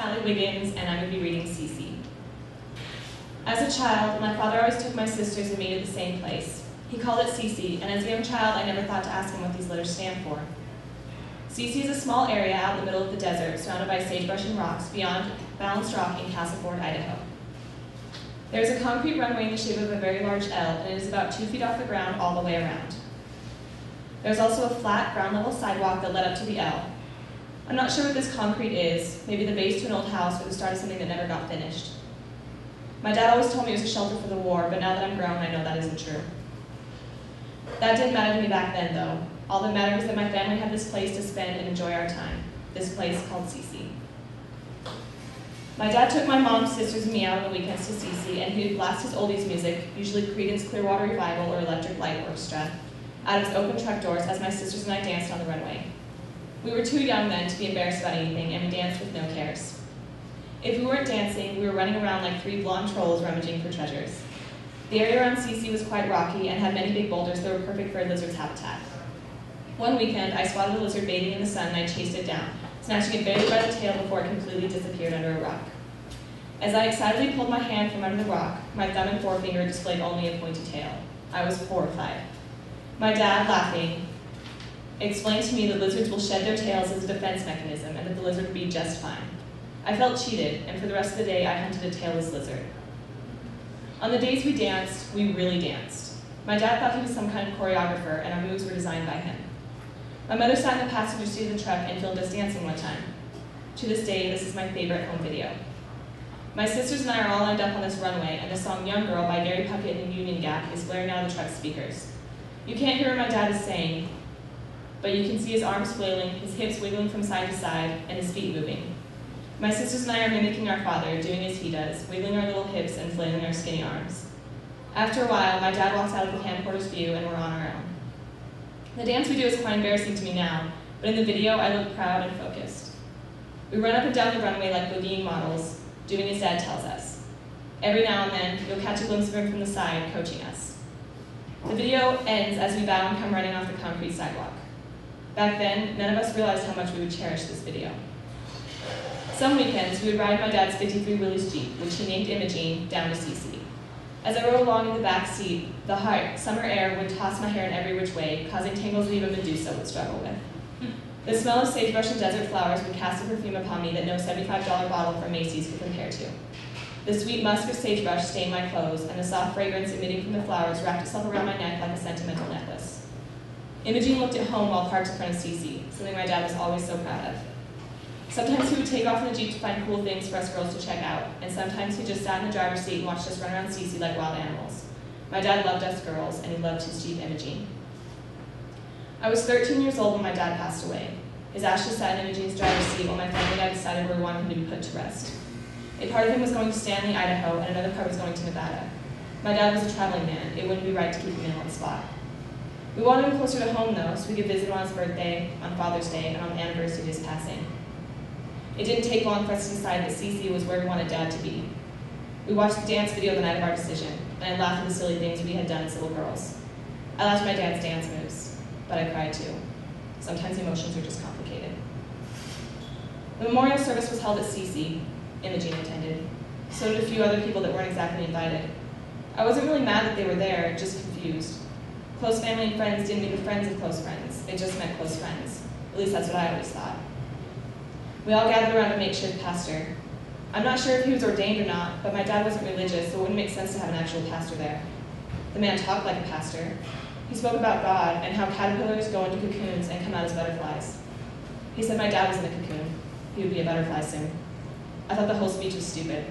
Callie Wiggins, and I'm going to be reading CC. As a child, my father always took my sisters and me to the same place. He called it CC, and as a young child, I never thought to ask him what these letters stand for. CC is a small area out in the middle of the desert, surrounded by sagebrush and rocks beyond Balanced Rock in Castle Ford, Idaho. There is a concrete runway in the shape of a very large L, and it is about 2 feet off the ground all the way around. There's also a flat, ground-level sidewalk that led up to the L. I'm not sure what this concrete is, maybe the base to an old house or the start of something that never got finished. My dad always told me it was a shelter for the war, but now that I'm grown, I know that isn't true. That didn't matter to me back then, though. All that mattered was that my family had this place to spend and enjoy our time, this place called CC. My dad took my mom, sisters, and me out on the weekends to CC, and he would blast his oldies music, usually Creedence Clearwater Revival or Electric Light Orchestra, out of his open truck doors as my sisters and I danced on the runway. We were too young then to be embarrassed about anything, and we danced with no cares. If we weren't dancing, we were running around like 3 blonde trolls rummaging for treasures. The area around CC was quite rocky and had many big boulders that were perfect for a lizard's habitat. One weekend, I spotted a lizard bathing in the sun and I chased it down, snatching it barely by the tail before it completely disappeared under a rock. As I excitedly pulled my hand from under the rock, my thumb and forefinger displayed only a pointy tail. I was horrified. My dad, laughing, explained to me that lizards will shed their tails as a defense mechanism and that the lizard would be just fine. I felt cheated, and for the rest of the day, I hunted a tailless lizard. On the days we danced, we really danced. My dad thought he was some kind of choreographer, and our moves were designed by him. My mother sat in the passenger seat of the truck and filmed us dancing one time. To this day, this is my favorite home video. My sisters and I are all lined up on this runway, and the song Young Girl by Gary Puckett and Union Gap is blaring out of the truck speakers. You can't hear what my dad is saying, but you can see his arms flailing, his hips wiggling from side to side, and his feet moving. My sisters and I are mimicking our father, doing as he does, wiggling our little hips and flailing our skinny arms. After a while, my dad walks out of the camcorder's view, and we're on our own. The dance we do is quite embarrassing to me now, but in the video, I look proud and focused. We run up and down the runway like boogieing models, doing as Dad tells us. Every now and then, you'll catch a glimpse of him from the side, coaching us. The video ends as we bow and come running off the concrete sidewalk. Back then, none of us realized how much we would cherish this video. Some weekends, we would ride my dad's 53 Willys Jeep, which he named Imogene, down to CC. As I rode along in the back seat, the hot summer air would toss my hair in every which way, causing tangles that even Medusa would struggle with. The smell of sagebrush and desert flowers would cast a perfume upon me that no $75 bottle from Macy's could compare to. The sweet musk of sagebrush stained my clothes, and the soft fragrance emitting from the flowers wrapped itself around my neck like a sentimental necklace. Imogene looked at home while parked in front of CC, something my dad was always so proud of. Sometimes he would take off in the Jeep to find cool things for us girls to check out, and sometimes he just sat in the driver's seat and watched us run around CC like wild animals. My dad loved us girls, and he loved his Jeep Imogene. I was 13 years old when my dad passed away. His ashes sat in Imogene's driver's seat while my family and I decided where we wanted him to be put to rest. A part of him was going to Stanley, Idaho, and another part was going to Nevada. My dad was a traveling man. It wouldn't be right to keep him in one spot. We wanted him closer to home, though, so we could visit him on his birthday, on Father's Day, and on the anniversary of his passing. It didn't take long for us to decide that CC was where we wanted Dad to be. We watched the dance video the night of our decision, and I laughed at the silly things we had done as little girls. I laughed at my dad's dance moves, but I cried too. Sometimes emotions are just complicated. The memorial service was held at CC. Imogene attended. So did a few other people that weren't exactly invited. I wasn't really mad that they were there, just confused. Close family and friends didn't mean the friends of close friends. It just meant close friends. At least that's what I always thought. We all gathered around a makeshift pastor. I'm not sure if he was ordained or not, but my dad wasn't religious, so it wouldn't make sense to have an actual pastor there. The man talked like a pastor. He spoke about God and how caterpillars go into cocoons and come out as butterflies. He said my dad was in a cocoon. He would be a butterfly soon. I thought the whole speech was stupid.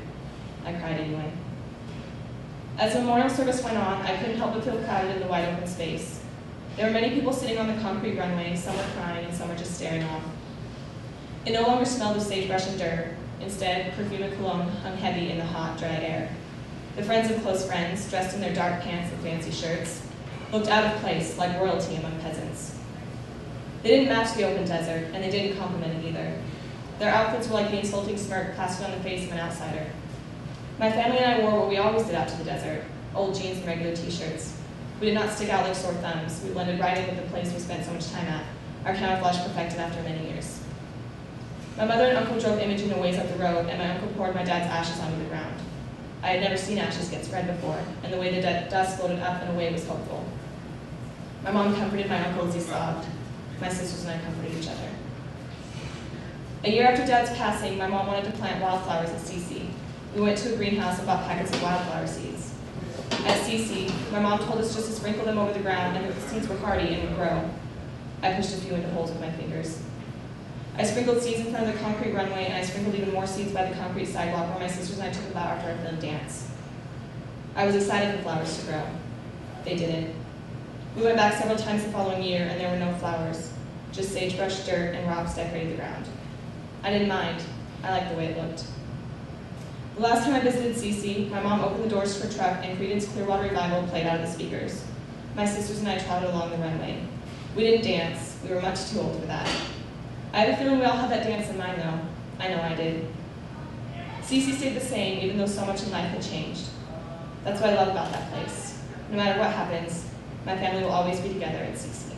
I cried anyway. As the memorial service went on, I couldn't help but feel crowded in the wide open space. There were many people sitting on the concrete runway, some were crying and some were just staring off. It no longer smelled of sagebrush and dirt. Instead, perfume and cologne hung heavy in the hot, dry air. The friends of close friends, dressed in their dark pants and fancy shirts, looked out of place like royalty among peasants. They didn't match the open desert, and they didn't compliment it either. Their outfits were like the insulting smirk plastered on the face of an outsider. My family and I wore what we always did out to the desert, old jeans and regular t-shirts. We did not stick out like sore thumbs. We blended right in with the place we spent so much time at, our camouflage perfected after many years. My mother and uncle drove Imogen a ways up the road, and my uncle poured my dad's ashes onto the ground. I had never seen ashes get spread before, and the way the dust floated up and away was hopeful. My mom comforted my uncle as he sobbed. My sisters and I comforted each other. A year after Dad's passing, my mom wanted to plant wildflowers at CC. We went to a greenhouse and bought packets of wildflower seeds. At CC, my mom told us just to sprinkle them over the ground and that the seeds were hardy and would grow. I pushed a few into holes with my fingers. I sprinkled seeds in front of the concrete runway, and I sprinkled even more seeds by the concrete sidewalk where my sisters and I took a bow after our film dance. I was excited for flowers to grow. They didn't. We went back several times the following year, and there were no flowers, just sagebrush, dirt, and rocks decorated the ground. I didn't mind. I liked the way it looked. The last time I visited CC, my mom opened the doors to her truck, and Creedence Clearwater Revival played out of the speakers. My sisters and I traveled along the runway. We didn't dance. We were much too old for that. I have a feeling we all had that dance in mind, though. I know I did. CC stayed the same, even though so much in life had changed. That's what I love about that place. No matter what happens, my family will always be together at CC.